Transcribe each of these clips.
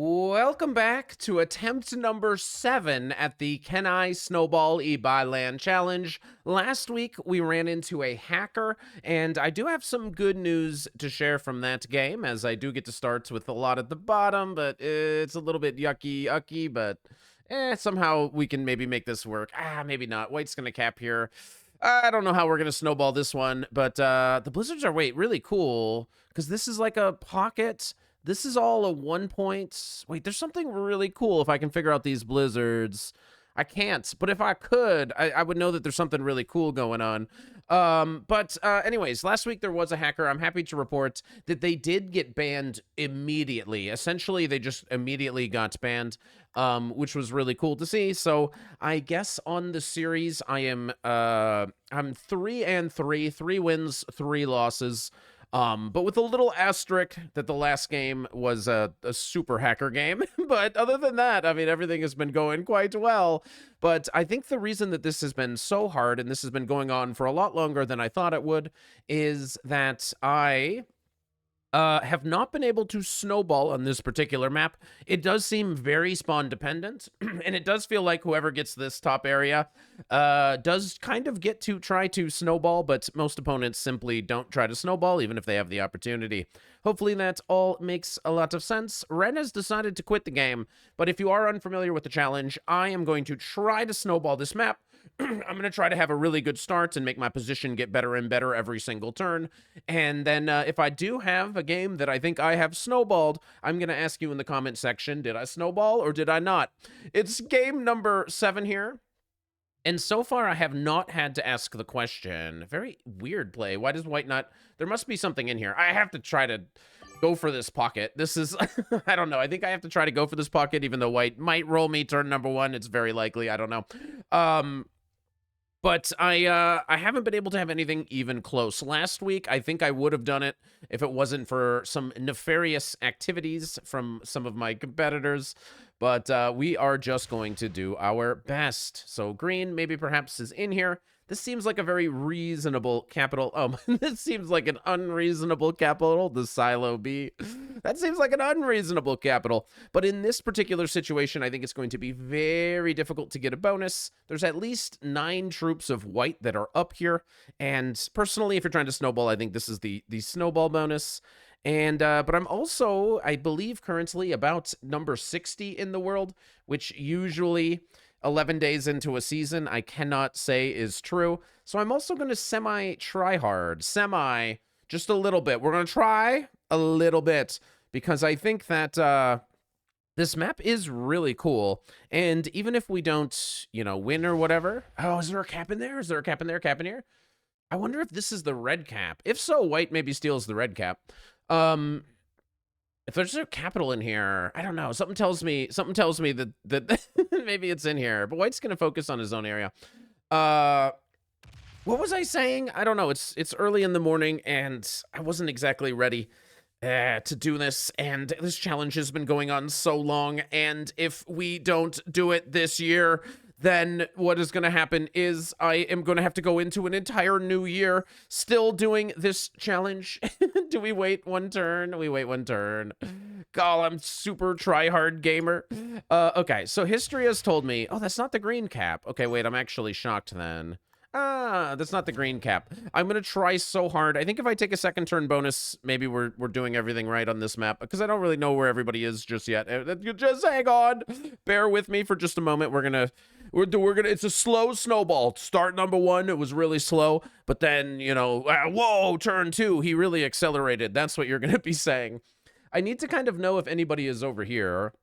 Welcome back to attempt number 7 at the Can I Snowball Ibailand challenge. Last week, we ran into a hacker, and I do have some good news to share from that game, as I do get to start with a lot at the bottom, but it's a little bit yucky, but somehow we can maybe make this work. Maybe not. White's gonna cap here. I don't know how we're gonna snowball this one, but the blizzards are, really cool, because this is like a pocket. This is all a 1 point. Wait, there's something really cool if I can figure out these blizzards. I can't, but if I could, I would know that there's something really cool going on. Anyways, last week there was a hacker. I'm happy to report that they did get banned immediately. Essentially, they just immediately got banned, which was really cool to see. So I guess on the series, I'm 3-3, 3 wins, 3 losses. But with a little asterisk that the last game was a super hacker game. But other than that, I mean, everything has been going quite well. But I think the reason that this has been so hard, and this has been going on for a lot longer than I thought it would, is that I have not been able to snowball on this particular map. It does seem very spawn dependent, and it does feel like whoever gets this top area does kind of get to try to snowball, but most opponents simply don't try to snowball, even if they have the opportunity. Hopefully that all makes a lot of sense. Ren has decided to quit the game, but if you are unfamiliar with the challenge, I am going to try to snowball this map. I'm going to try to have a really good start and make my position get better and better every single turn. And then if I do have a game that I think I have snowballed, I'm going to ask you in the comment section, did I snowball or did I not? It's game number 7 here. And so far, I have not had to ask the question. Very weird play. Why does White not... There must be something in here. I have to try to go for this pocket. This is... I don't know. I think I have to try to go for this pocket, even though White might roll me turn number 1. It's very likely. I don't know. But I haven't been able to have anything even close. Last week, I think I would have done it if it wasn't for some nefarious activities from some of my competitors. But we are just going to do our best. So green maybe perhaps is in here. This seems like a very reasonable capital. Oh, this seems like an unreasonable capital, the Silo B. That seems like an unreasonable capital. But in this particular situation, I think it's going to be very difficult to get a bonus. There's at least 9 troops of white that are up here. And personally, if you're trying to snowball, I think this is the snowball bonus. And but I'm also, I believe, currently about number 60 in the world, which usually 11 days into a season, I cannot say is true. So I'm also going to semi-try hard. Just a little bit. We're going to try a little bit because I think that this map is really cool. And even if we don't, win or whatever. Oh, is there a cap in there? Is there a cap in there? Cap in here? I wonder if this is the red cap. If so, white maybe steals the red cap. If there's no capital in here, I don't know. Something tells me that maybe it's in here. But white's gonna focus on his own area. What was I saying? I don't know. It's early in the morning, and I wasn't exactly ready to do this. And this challenge has been going on so long. And if we don't do it this year, then what is going to happen is I am going to have to go into an entire new year still doing this challenge. Do we wait 1 turn? We wait 1 turn. God, I'm super try-hard gamer. Okay, so history has told me... Oh, that's not the green cap. Okay, wait, I'm actually shocked then. That's not the green cap. I'm going to try so hard. I think if I take a 2nd turn bonus, maybe we're doing everything right on this map, because I don't really know where everybody is just yet. Just hang on. Bear with me for just a moment. We're gonna, it's a slow snowball. Start number 1, it was really slow, but then, whoa, turn 2, he really accelerated. That's what you're going to be saying. I need to kind of know if anybody is over here.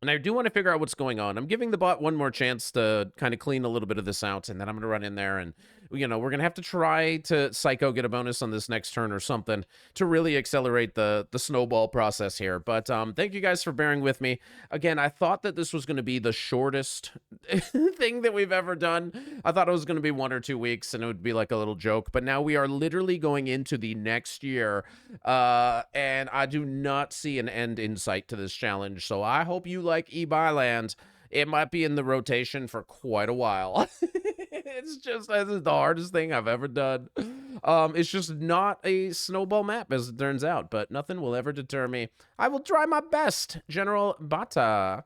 And I do want to figure out what's going on. I'm giving the bot 1 more chance to kind of clean a little bit of this out, and then I'm going to run in there and, we're going to have to try to psycho get a bonus on this next turn or something to really accelerate the snowball process here. But thank you guys for bearing with me. Again, I thought that this was going to be the shortest thing that we've ever done. I thought it was going to be 1 or 2 weeks, and it would be like a little joke. But now we are literally going into the next year, and I do not see an end in sight to this challenge. So I hope you like Ibailand. It might be in the rotation for quite a while. This is the hardest thing I've ever done. It's just not a snowball map, as it turns out, but nothing will ever deter me. I will try my best, General Bata.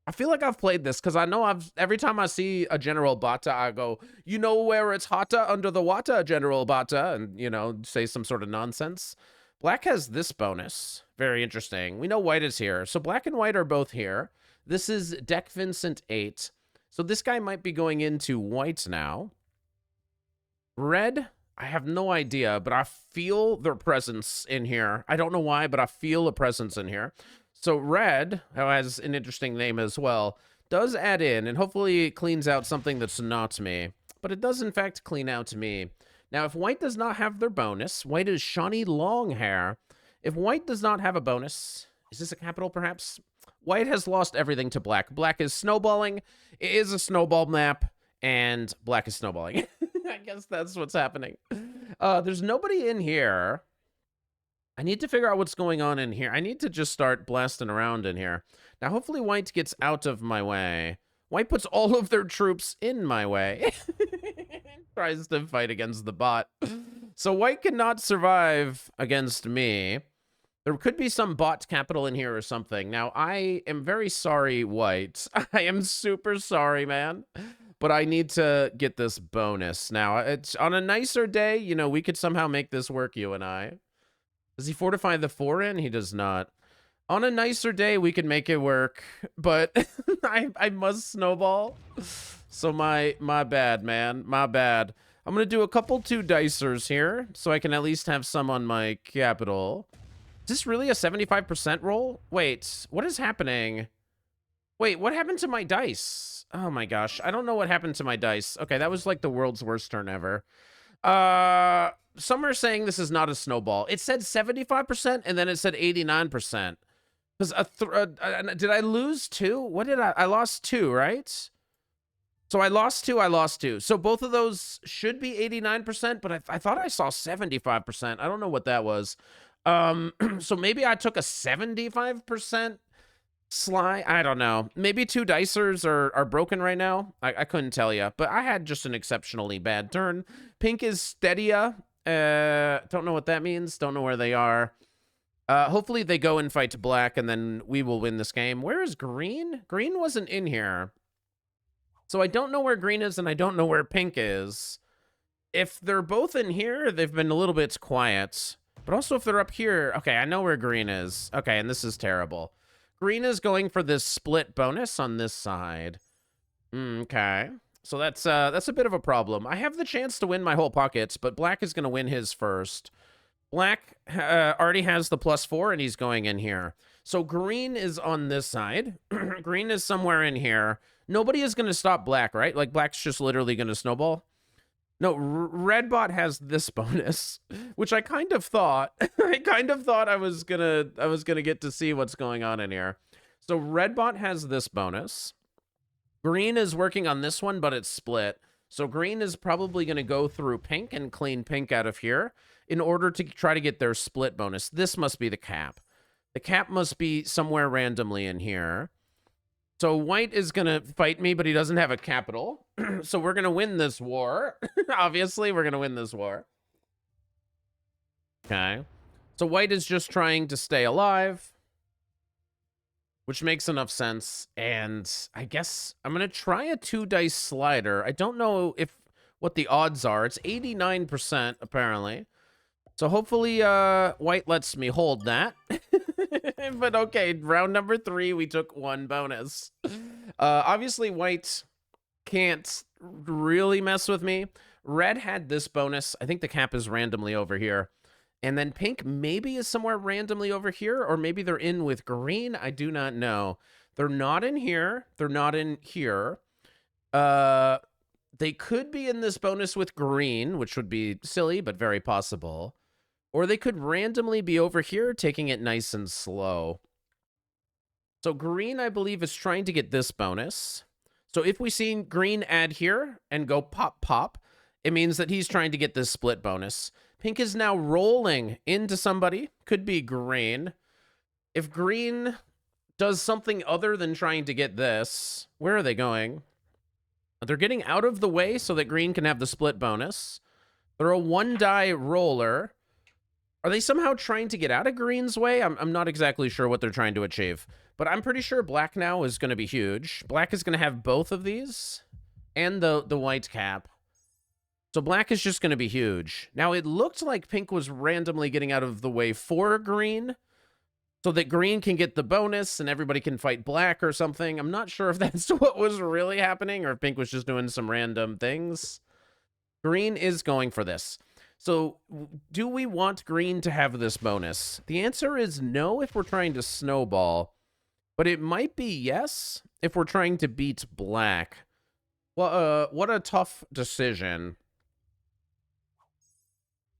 I feel like I've played this because I know every time I see a General Bata, I go, you know where it's hotter under the water, General Bata, and, you know, say some sort of nonsense. Black has this bonus. Very interesting. We know white is here. So black and white are both here. This is Deck Vincent 8. So this guy might be going into white now. Red, I have no idea, but I feel their presence in here. I don't know why, but I feel a presence in here. So red, who has an interesting name as well, does add in, and hopefully it cleans out something that's not me. But it does, in fact, clean out me. Now, if white does not have their bonus, white is Shawnee Longhair. If white does not have a bonus, is this a capital, perhaps? White has lost everything to black. Black is snowballing. It is a snowball map, and black is snowballing. I guess that's what's happening. There's nobody in here. I need to figure out what's going on in here. I need to just start blasting around in here. Now, hopefully white gets out of my way. White puts all of their troops in my way. Tries to fight against the bot. So white cannot survive against me. There could be some bot capital in here or something. Now, I am very sorry, white. I am super sorry, man. But I need to get this bonus. Now, it's on a nicer day, you know, we could somehow make this work, you and I. Does he fortify the 4 in? He does not. On a nicer day, we can make it work, but I must snowball. So my bad, man. My bad. I'm going to do a couple 2-dicers here, so I can at least have some on my capital. Is this really a 75% roll? Wait, what is happening? Wait, what happened to my dice? Oh my gosh, I don't know what happened to my dice. Okay, that was like the world's worst turn ever. Some are saying this is not a snowball. It said 75% and then it said 89%. Because did I lose 2? What did I lost 2, right? So I lost 2, I lost 2. So both of those should be 89%, but I thought I saw 75%. I don't know what that was. So maybe I took a 75% slide. I don't know. Maybe 2-dicers are broken right now. I couldn't tell you, but I had just an exceptionally bad turn. Pink is steadia. Don't know what that means. Don't know where they are. Hopefully they go and fight black, and then we will win this game. Where is green? Green wasn't in here. So I don't know where green is, and I don't know where pink is. If they're both in here, they've been a little bit quiet. But also if they're up here, okay, I know where green is. Okay, and this is terrible. Green is going for this split bonus on this side. Okay. So that's a bit of a problem. I have the chance to win my whole pockets, but black is going to win his first. Black already has the +4, and he's going in here. So green is on this side. Green is somewhere in here. Nobody is going to stop black, right? Like, black's just literally going to snowball. No, red bot has this bonus, which I kind of thought. I was gonna get to see what's going on in here. So red bot has this bonus. Green is working on this one, but it's split. So green is probably going to go through pink and clean pink out of here in order to try to get their split bonus. This must be the cap. The cap must be somewhere randomly in here. So white is going to fight me, but he doesn't have a capital. So we're going to win this war. Obviously, we're going to win this war. Okay. So white is just trying to stay alive, which makes enough sense. And I guess I'm going to try a 2-dice slider. I don't know what the odds are. It's 89%, apparently. So hopefully white lets me hold that. But okay, round number 3, we took 1 bonus. Obviously, white can't really mess with me. Red had this bonus. I think the cap is randomly over here. And then pink maybe is somewhere randomly over here, or maybe they're in with green. I do not know. They're not in here. They're not in here. They could be in this bonus with green, which would be silly, but very possible. Or they could randomly be over here, taking it nice and slow. So green, I believe, is trying to get this bonus. So if we see green add here and go pop, pop, it means that he's trying to get this split bonus. Pink is now rolling into somebody. Could be green. If green does something other than trying to get this, where are they going? They're getting out of the way so that green can have the split bonus. They're a 1-die roller. Are they somehow trying to get out of green's way? I'm not exactly sure what they're trying to achieve. But I'm pretty sure black now is going to be huge. Black is going to have both of these and the white cap. So black is just going to be huge. Now, it looked like pink was randomly getting out of the way for green so that green can get the bonus and everybody can fight black or something. I'm not sure if that's what was really happening or if pink was just doing some random things. Green is going for this. So do we want green to have this bonus? The answer is no if we're trying to snowball, but it might be yes if we're trying to beat black. Well, what a tough decision.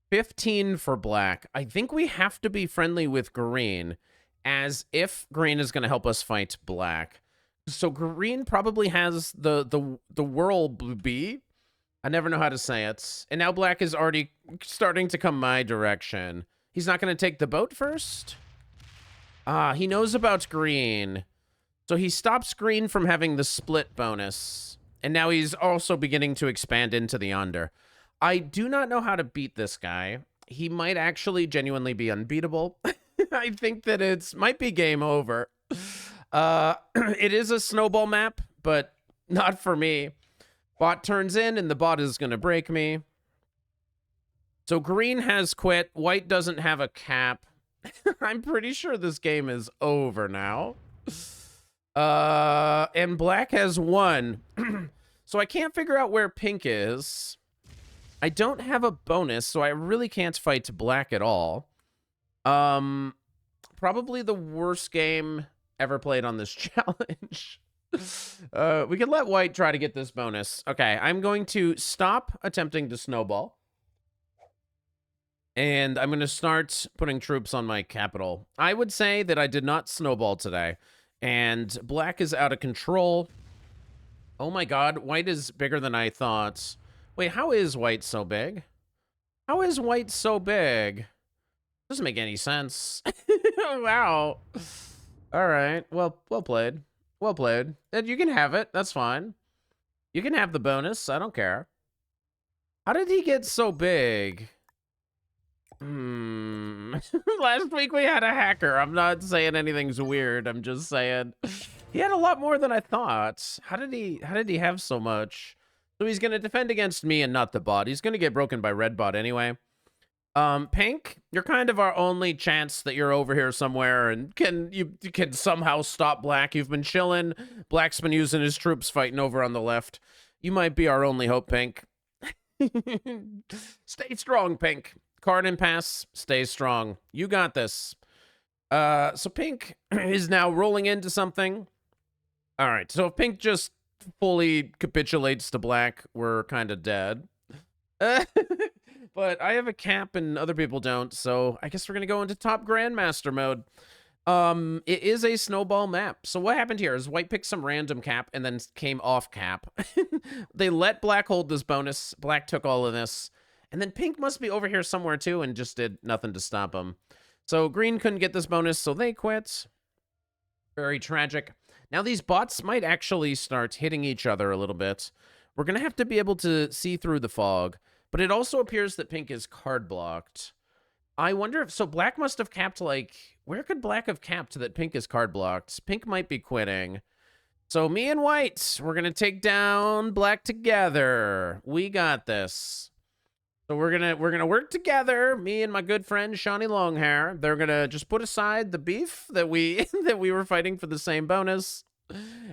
15 for black. I think we have to be friendly with green as if green is going to help us fight black. So green probably has the whirl bee. I never know how to say it. And now black is already starting to come my direction. He's not going to take the boat first? Ah, he knows about green. So he stops green from having the split bonus. And now he's also beginning to expand into the under. I do not know how to beat this guy. He might actually genuinely be unbeatable. I think that it might be game over. It is a snowball map, but not for me. Bot turns in, and the bot is going to break me. So green has quit. White doesn't have a cap. I'm pretty sure this game is over now. And black has won. So I can't figure out where pink is. I don't have a bonus, so I really can't fight black at all. Probably the worst game ever played on this challenge. We can let white try to get this bonus. Okay, I'm going to stop attempting to snowball. And I'm going to start putting troops on my capital. I would say that I did not snowball today. And black is out of control. Oh my god, white is bigger than I thought. Wait, how is white so big? How is white so big? Doesn't make any sense. Wow. All right. Well played. Well played. And you can have it. That's fine. You can have the bonus. I don't care. How did he get so big? Last week we had a hacker. I'm not saying anything's weird. I'm just saying he had a lot more than I thought. How did he have so much? So he's going to defend against me and not the bot. He's going to get broken by red bot anyway. Pink, you're kind of our only chance that you're over here somewhere and you can somehow stop black. You've been chilling. Black's been using his troops fighting over on the left. You might be our only hope, Pink. Stay strong, Pink. Card impasse, stay strong. You got this. So Pink is now rolling into something. All right, so if Pink just fully capitulates to black, we're kind of dead. But I have a cap and other people don't, so I guess we're going to go into top grandmaster mode. It is a snowball map. So what happened here is white picked some random cap and then came off cap. They let black hold this bonus. Black took all of this. And then pink must be over here somewhere too and just did nothing to stop them. So green couldn't get this bonus, so they quit. Very tragic. Now these bots might actually start hitting each other a little bit. We're going to have to be able to see through the fog. But it also appears that pink is card blocked. I wonder if... So black must have capped, like... Where could black have capped that pink is card blocked? Pink might be quitting. So me and white, we're going to take down black together. We got this. So we're gonna work together, me and my good friend Shawnee Longhair. They're gonna just put aside the beef that we were fighting for the same bonus.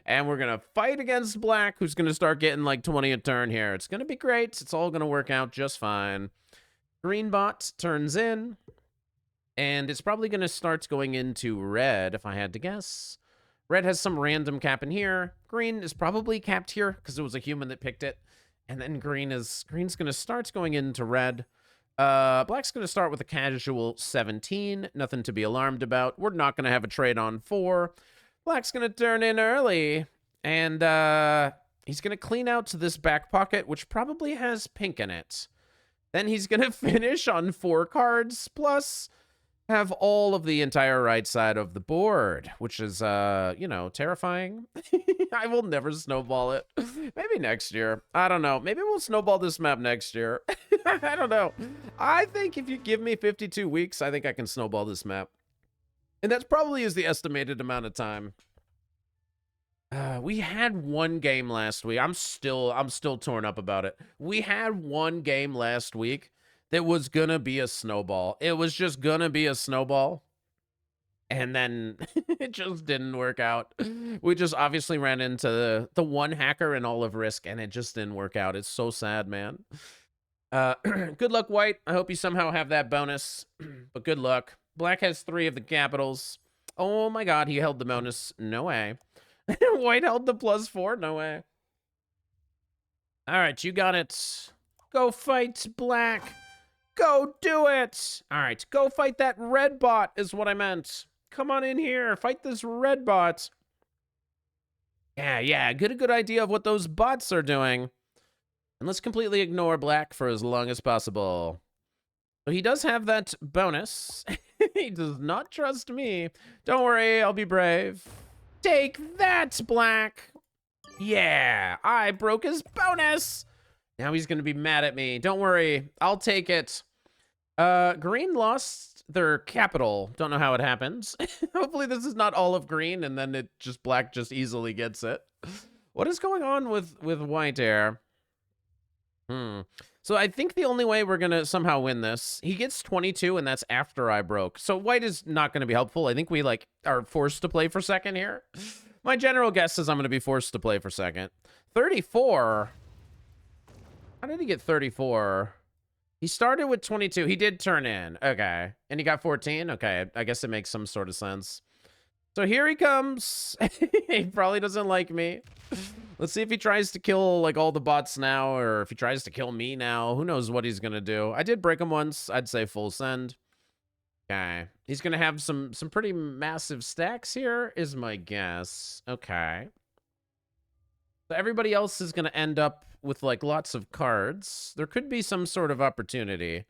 And we're gonna fight against black, who's gonna start getting like 20 a turn here. It's gonna be great. It's all gonna work out just fine. Green bot turns in. And it's probably gonna start going into red, if I had to guess. Red has some random cap in here. Green is probably capped here, because it was a human that picked it. And then green's going to start going into red. Black's going to start with a casual 17. Nothing to be alarmed about. We're not going to have a trade on 4. Black's going to turn in early. And he's going to clean out this back pocket, which probably has pink in it. Then he's going to finish on 4 cards, plus have all of the entire right side of the board, which is, you know, terrifying. I will never snowball it. Maybe next year. I don't know. Maybe we'll snowball this map next year. I don't know. I think if you give me 52 weeks, I think I can snowball this map. And that's probably is the estimated amount of time. We had one game last week. I'm still torn up about it. We had one game last week that was gonna be a snowball. It was just gonna be a snowball. And then it just didn't work out. We just obviously ran into the one hacker in all of Risk, and it just didn't work out. It's so sad, man. Good luck, White. I hope you somehow have that bonus, but good luck. Black has 3 of the capitals. Oh my god, he held the bonus. No way. White held the +4. No way. All right, you got it. Go fight Black. Go do it. All right, go fight that red bot is what I meant. Come on in here. Fight this red bot. Yeah. Get a good idea of what those bots are doing. And let's completely ignore Black for as long as possible. So he does have that bonus. He does not trust me. Don't worry, I'll be brave. Take that, Black. Yeah, I broke his bonus. Now he's going to be mad at me. Don't worry, I'll take it. Green lost their capital. Don't know how it happens. Hopefully this is not all of green, and then Black just easily gets it. What is going on with White here? So I think the only way we're going to somehow win this, he gets 22, and that's after I broke. So White is not going to be helpful. I think we, are forced to play for second here. My general guess is I'm going to be forced to play for second. 34? How did he get 34? He started with 22. He did turn in. Okay. And he got 14? Okay. I guess it makes some sort of sense. So here he comes. He probably doesn't like me. Let's see if he tries to kill, all the bots now, or if he tries to kill me now. Who knows what he's going to do. I did break him once. I'd say full send. Okay. He's going to have some pretty massive stacks here, is my guess. Okay. So everybody else is going to end up with, lots of cards. There could be some sort of opportunity.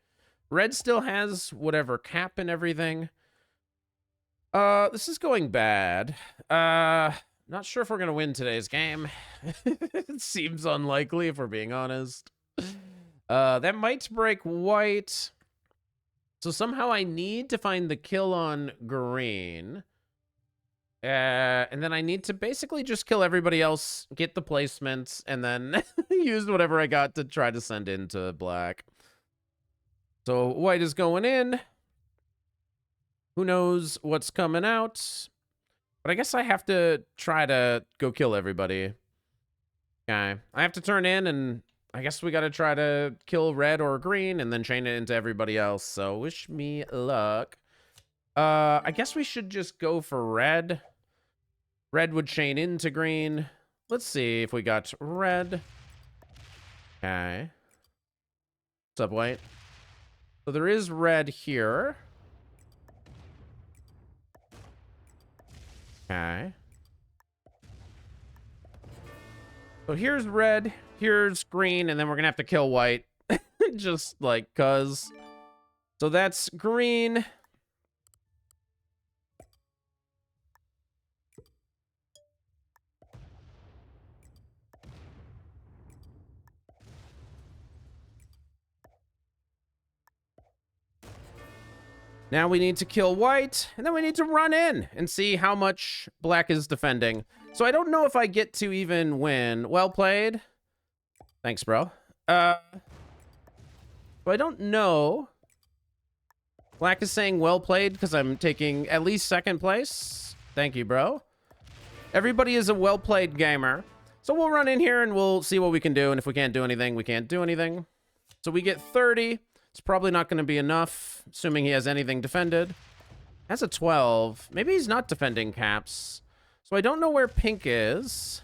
Red still has whatever cap and everything. This is going bad. Not sure if we're going to win today's game. It seems unlikely, if we're being honest. That might break White. So somehow I need to find the kill on green. And then I need to basically just kill everybody else, get the placements, and then use whatever I got to try to send into Black. So White is going in. Who knows what's coming out? But I guess I have to try to go kill everybody. Okay. I have to turn in, and I guess we got to try to kill red or green and then chain it into everybody else. So wish me luck. I guess we should just go for red. Red would chain into green. Let's see if we got red. Okay. What's up, White? So there is red here. Okay. So here's red, here's green, and then we're gonna have to kill White. Just cuz. So that's green. Now we need to kill White, and then we need to run in and see how much Black is defending. So I don't know if I get to even win. Well played. Thanks, bro. So I don't know. Black is saying well played because I'm taking at least second place. Thank you, bro. Everybody is a well played gamer. So we'll run in here and we'll see what we can do. And if we can't do anything, we can't do anything. So we get 30. It's probably not going to be enough, assuming he has anything defended. Has a 12. Maybe he's not defending caps. So I don't know where pink is.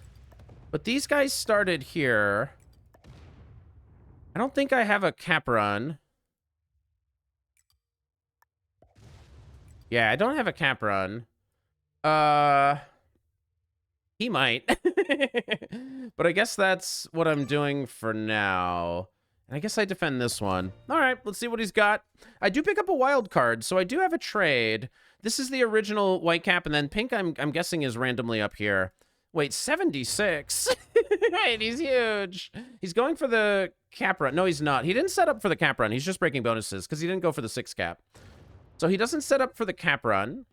But these guys started here. I don't think I have a cap run. Yeah, I don't have a cap run. He might. But I guess that's what I'm doing for now. I guess I defend this one. All right, let's see what he's got. I do pick up a wild card, so I do have a trade. This is the original white cap, and then pink, I'm guessing, is randomly up here. Wait, 76? Wait, he's huge. He's going for the cap run. No, he's not. He didn't set up for the cap run. He's just breaking bonuses because he didn't go for the 6 cap. So he doesn't set up for the cap run,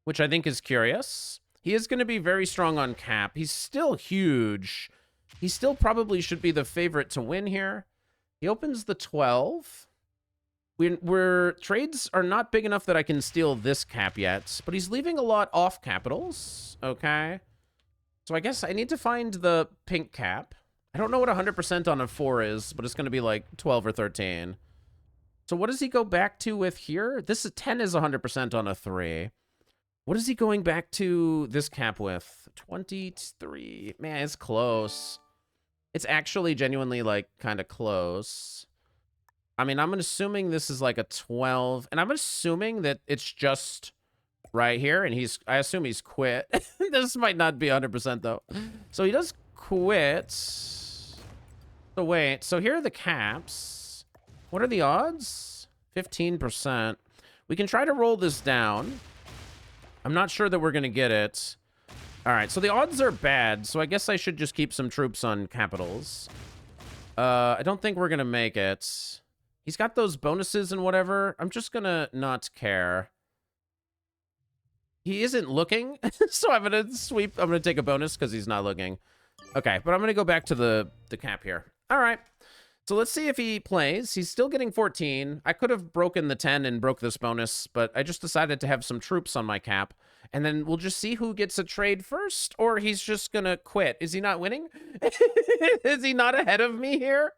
which I think is curious. He is going to be very strong on cap. He's still huge. He still probably should be the favorite to win here. He opens the 12. Trades are not big enough that I can steal this cap yet, but he's leaving a lot off capitals. Okay. So I guess I need to find the pink cap. I don't know what 100% on a 4 is, but it's going to be like 12 or 13. So what does he go back to with here? This 10 is 100% on a 3. What is he going back to this cap with? 23. Man, it's close. It's actually genuinely, like, kind of close. I mean, I'm assuming this is like a 12. And I'm assuming that it's just right here. And I assume he's quit. This might not be 100%, though. So he does quit. So wait. So here are the caps. What are the odds? 15%. We can try to roll this down. I'm not sure that we're going to get it. All right, so the odds are bad, so I guess I should just keep some troops on capitals. I don't think we're going to make it. He's got those bonuses and whatever. I'm just going to not care. He isn't looking, so I'm going to sweep. I'm going to take a bonus because he's not looking. Okay, but I'm going to go back to the cap here. All right. So let's see if he plays. He's still getting 14. I could have broken the 10 and broke this bonus, but I just decided to have some troops on my cap. And then we'll just see who gets a trade first, or he's just going to quit. Is he not winning? Is he not ahead of me here?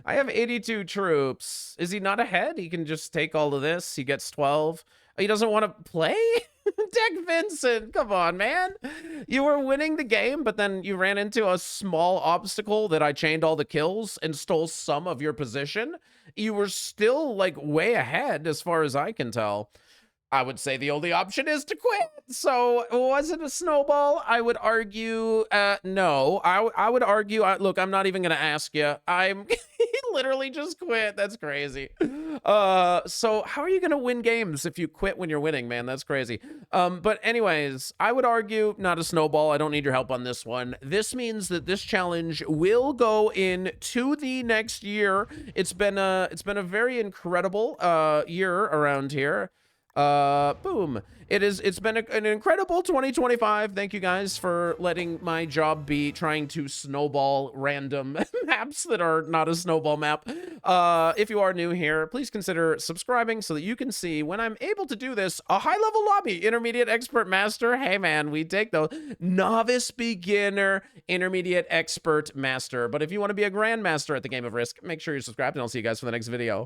I have 82 troops. Is he not ahead? He can just take all of this. He gets 12. He doesn't want to play? Deck Vincent, come on, man. You were winning the game, but then you ran into a small obstacle that I chained all the kills and stole some of your position. You were still, like, way ahead as far as I can tell. I would say the only option is to quit. So was it a snowball? I would argue, no. I would argue, look, I'm not even going to ask you. He literally just quit. That's crazy. So how are you going to win games if you quit when you're winning, man? That's crazy. But anyways, I would argue not a snowball. I don't need your help on this one. This means that this challenge will go into the next year. It's been a very incredible year around here. Boom. It's been an incredible 2025. Thank you guys for letting my job be trying to snowball random maps that are not a snowball map. If you are new here, please consider subscribing so that you can see when I'm able to do this. A high level lobby, intermediate, expert, master. Hey man, we take those. Novice, beginner, intermediate, expert, master. But if you want to be a grandmaster at the game of Risk, make sure you're subscribed and I'll see you guys for the next video.